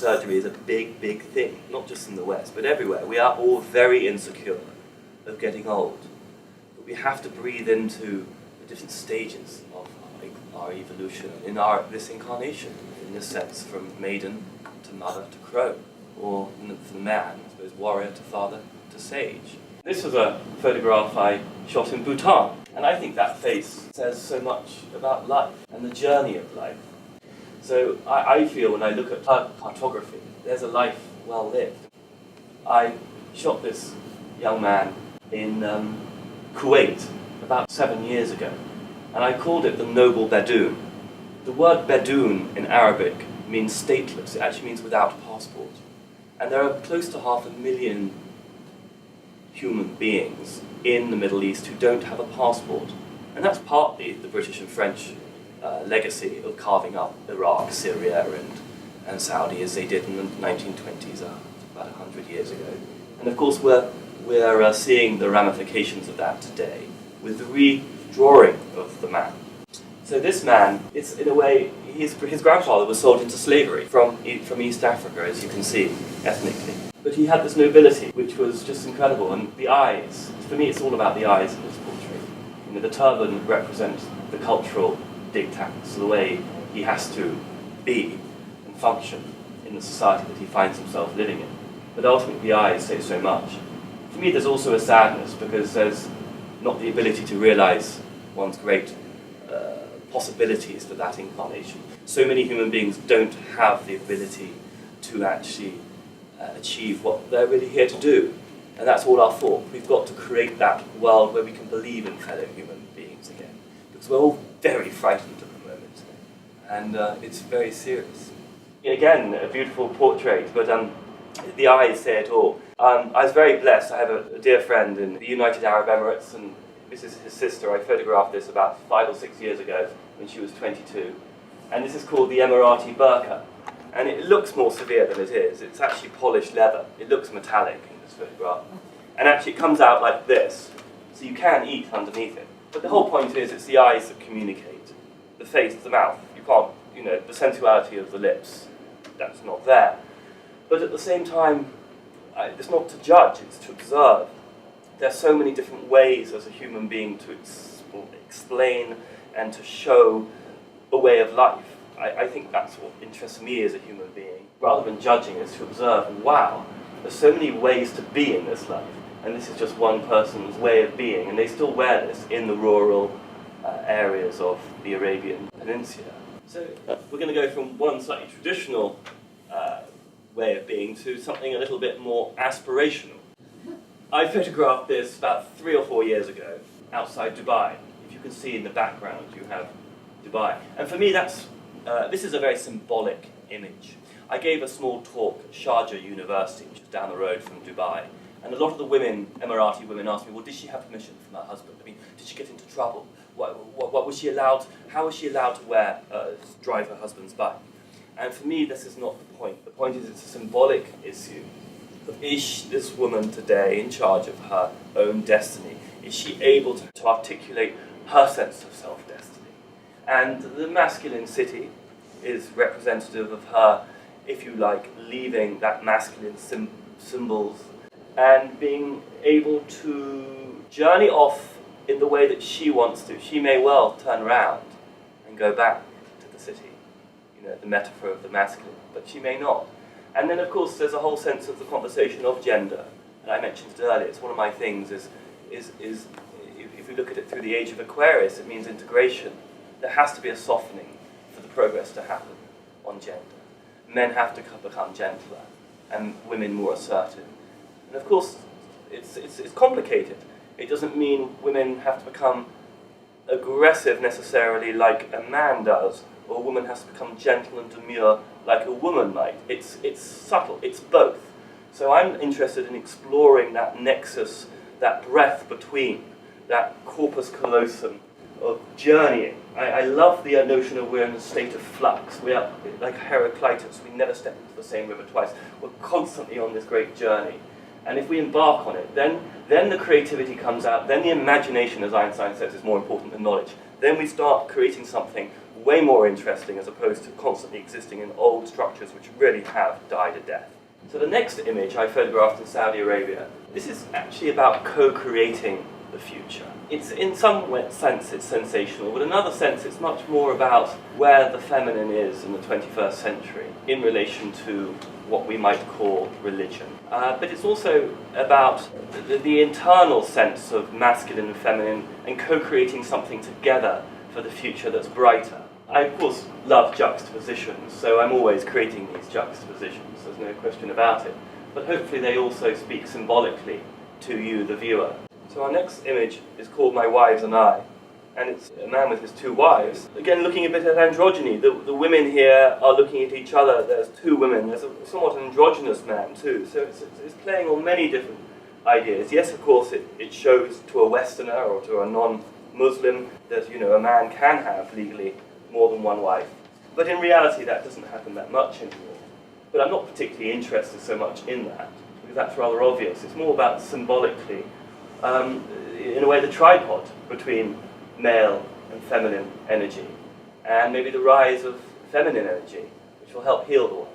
surgery is a big, big thing, not just in the West, but everywhere. We are all very insecure of getting old. But we have to breathe into the different stages of our evolution in this incarnation, in this sense, from maiden to mother to crow, or for the man, I suppose, warrior to father to sage. This was a photograph I shot in Bhutan, and I think that face says so much about life and the journey of life. So I feel when I look at her cartography, there's a life well lived. I shot this young man in Kuwait about 7 years ago, and I called it the noble Bedouin. The word Bedouin in Arabic means stateless. It actually means without passport. And there are close to 500,000 human beings in the Middle East who don't have a passport. And that's partly the British and French legacy of carving up Iraq, Syria, and Saudi as they did in the 1920s, about 100 years ago. And of course we're seeing the ramifications of that today with the redrawing of the map. So this man, it's in a way, his grandfather was sold into slavery from East Africa, as you can see, ethnically. But he had this nobility, which was just incredible. And the eyes, for me it's all about the eyes in this portrait. You know, the turban represents the cultural diktats, the way he has to be and function in the society that he finds himself living in. But ultimately the eyes say so much. For me there's also a sadness, because there's not the ability to realize one's great possibilities for that incarnation. So many human beings don't have the ability to actually achieve what they're really here to do. And that's all our fault. We've got to create that world where we can believe in fellow human beings again. Because we're all very frightened at the moment. And it's very serious. Again, a beautiful portrait, but the eyes say it all. I was very blessed. I have a dear friend in the United Arab Emirates, and this is his sister. I photographed this about 5 or 6 years ago when she was 22. And this is called the Emirati burqa. And it looks more severe than it is. It's actually polished leather. It looks metallic in this photograph. And actually it comes out like this, so you can eat underneath it. But the whole point is it's the eyes that communicate. The face, the mouth, you can't, the sensuality of the lips, that's not there. But at the same time, it's not to judge, it's to observe. There are so many different ways as a human being to explain and to show a way of life. I think that's what interests me as a human being. Rather than judging, is to observe, wow, there's so many ways to be in this life. And this is just one person's way of being. And they still wear this in the rural areas of the Arabian Peninsula. So we're going to go from one slightly traditional way of being to something a little bit more aspirational. I photographed this about 3 or 4 years ago outside Dubai. If you can see in the background, you have Dubai. And for me, this is a very symbolic image. I gave a small talk at Sharjah University, which is down the road from Dubai. And a lot of the women, Emirati women, asked me, well, did she have permission from her husband? I mean, did she get into trouble? What was she allowed? How was she allowed to drive her husband's bike? And for me, this is not the point. The point is it's a symbolic issue. Is this woman today in charge of her own destiny? Is she able to articulate her sense of self-destiny? And the masculine city is representative of her, if you like, leaving that masculine symbols and being able to journey off in the way that she wants to. She may well turn around and go back to the city, the metaphor of the masculine, but she may not. And then, of course, there's a whole sense of the conversation of gender. And I mentioned it earlier. It's one of my things is if we look at it through the age of Aquarius, it means integration. There has to be a softening for the progress to happen on gender. Men have to become gentler and women more assertive. And of course, it's complicated. It doesn't mean women have to become aggressive necessarily like a man does, or a woman has to become gentle and demure like a woman might. It's subtle, it's both. So I'm interested in exploring that nexus, that breadth between, that corpus callosum of journeying. I love the notion of we're in a state of flux. We are like Heraclitus, we never step into the same river twice. We're constantly on this great journey. And if we embark on it, then the creativity comes out, then the imagination, as Einstein says, is more important than knowledge. Then we start creating something way more interesting as opposed to constantly existing in old structures which really have died a death. So the next image I photographed in Saudi Arabia, this is actually about co-creating the future. It's in some sense it's sensational, but in another sense it's much more about where the feminine is in the 21st century in relation to what we might call religion. But it's also about the internal sense of masculine and feminine and co-creating something together for the future that's brighter. I, of course, love juxtapositions, so I'm always creating these juxtapositions, there's no question about it. But hopefully they also speak symbolically to you, the viewer. So our next image is called My Wives and I, and it's a man with his two wives. Again, looking a bit at androgyny. The women here are looking at each other. There's two women. There's a somewhat androgynous man too. So it's playing on many different ideas. Yes, of course, it shows to a Westerner or to a non-Muslim that, you know, a man can have legally more than one wife. But in reality, that doesn't happen that much anymore. But I'm not particularly interested so much in that, because that's rather obvious. It's more about symbolically, in a way, the tripod between male and feminine energy, and maybe the rise of feminine energy, which will help heal the world.